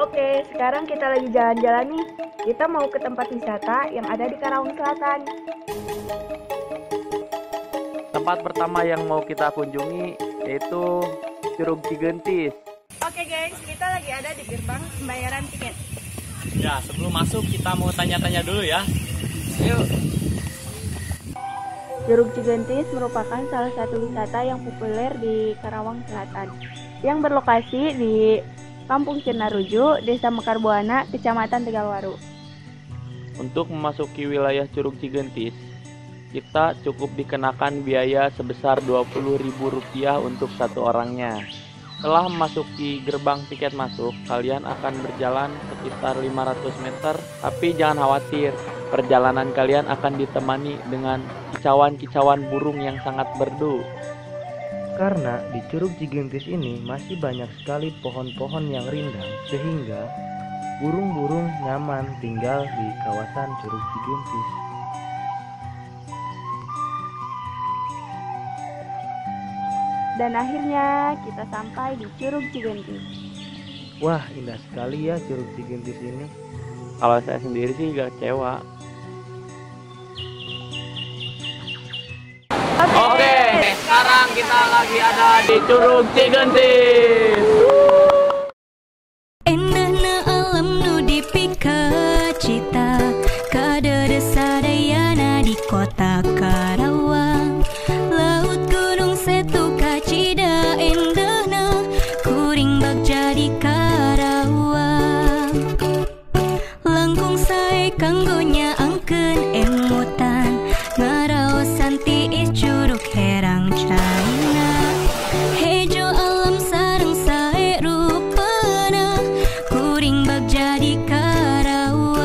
Oke, sekarang kita lagi jalan-jalan nih. Kita mau ke tempat wisata yang ada di Karawang Selatan. Tempat pertama yang mau kita kunjungi yaitu Curug Cigentis. Oke guys, kita lagi ada di gerbang pembayaran tiket. Ya, sebelum masuk kita mau tanya-tanya dulu ya. Yuk. Curug Cigentis merupakan salah satu wisata yang populer di Karawang Selatan, yang berlokasi di Kampung Cinaruju, Desa Mekarbuana, Kecamatan Tegalwaru. Untuk memasuki wilayah Curug Cigentis, kita cukup dikenakan biaya sebesar Rp20.000 untuk satu orangnya. Setelah memasuki gerbang tiket masuk, kalian akan berjalan sekitar 500 meter, tapi jangan khawatir, perjalanan kalian akan ditemani dengan kicauan-kicauan burung yang sangat merdu. Karena di Curug Cigentis ini masih banyak sekali pohon-pohon yang rindang, sehingga burung-burung nyaman tinggal di kawasan Curug Cigentis. Dan akhirnya kita sampai di Curug Cigentis. Wah, indah sekali ya Curug Cigentis ini. Kalau saya sendiri sih gak kecewa. Oke, sekarang kita lagi ada di Curug Cigentis. Indahna alam nu dipikacita kadada sadayana di kota Karawang. Laut gunung setu kacida indahna kuring bagja di Karawang. Langkung sae kanggo nyaangkeun emutan ngaraosan tiis curug herang caina. Hejo alam sareng sae rupana kuring bagja di Karawang.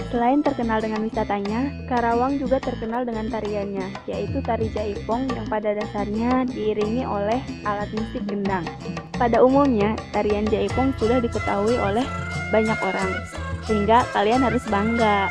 Selain terkenal dengan wisatanya, Karawang juga terkenal dengan tariannya, yaitu tari jaipong yang pada dasarnya diiringi oleh alat musik gendang. Pada umumnya, tarian jaipong sudah diketahui oleh banyak orang, sehingga kalian harus bangga.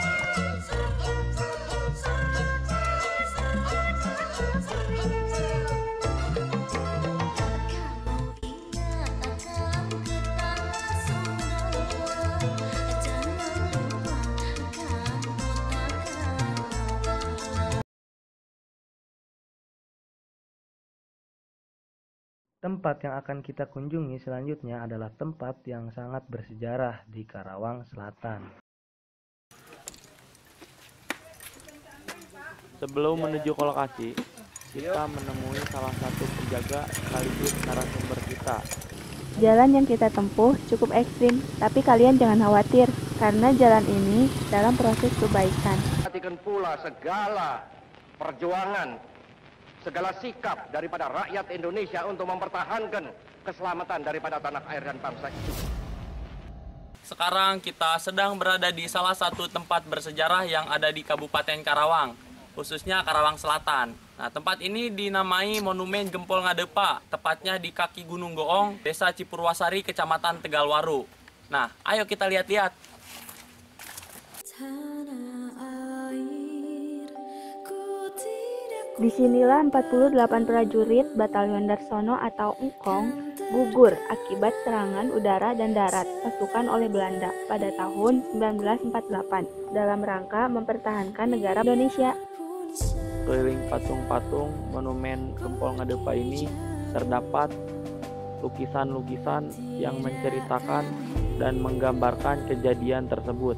Tempat yang akan kita kunjungi selanjutnya adalah tempat yang sangat bersejarah di Karawang Selatan. Sebelum menuju ke lokasi, kita menemui salah satu penjaga sekaligus narasumber kita. Jalan yang kita tempuh cukup ekstrim, tapi kalian jangan khawatir, karena jalan ini dalam proses perbaikan. Perhatikan pula segala perjuangan, segala sikap daripada rakyat Indonesia untuk mempertahankan keselamatan daripada tanah air dan bangsa itu. Sekarang kita sedang berada di salah satu tempat bersejarah yang ada di Kabupaten Karawang, khususnya Karawang Selatan. Nah, tempat ini dinamai Monumen Gempol Ngadepa, tepatnya di kaki Gunung Goong, Desa Cipurwasari, Kecamatan Tegalwaru. Nah, ayo kita lihat-lihat. Disinilah 48 prajurit Batalion Darsono atau Engkong gugur akibat serangan udara dan darat pasukan oleh Belanda pada tahun 1948 dalam rangka mempertahankan negara Indonesia. Keliling patung-patung Monumen Gempol Ngadepa ini terdapat lukisan-lukisan yang menceritakan dan menggambarkan kejadian tersebut.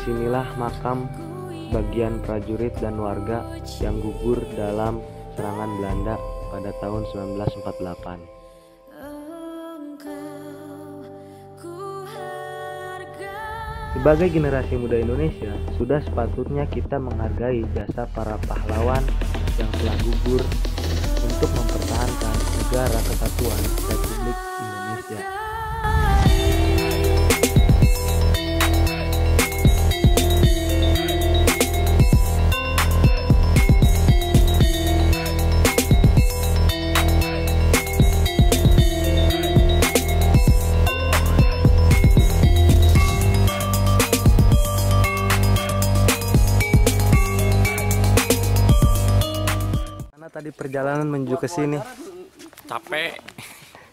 Disinilah makam bagian prajurit dan warga yang gugur dalam serangan Belanda pada tahun 1948. Sebagai generasi muda Indonesia, sudah sepatutnya kita menghargai jasa para pahlawan yang telah gugur untuk mempertahankan negara kesatuan Republik Indonesia. tadi perjalanan menuju ke sini? Capek,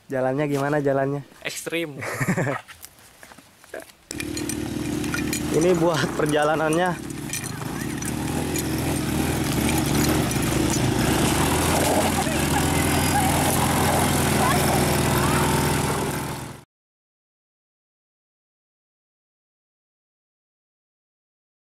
Jalannya gimana jalannya? ekstrim. Ini buat perjalanannya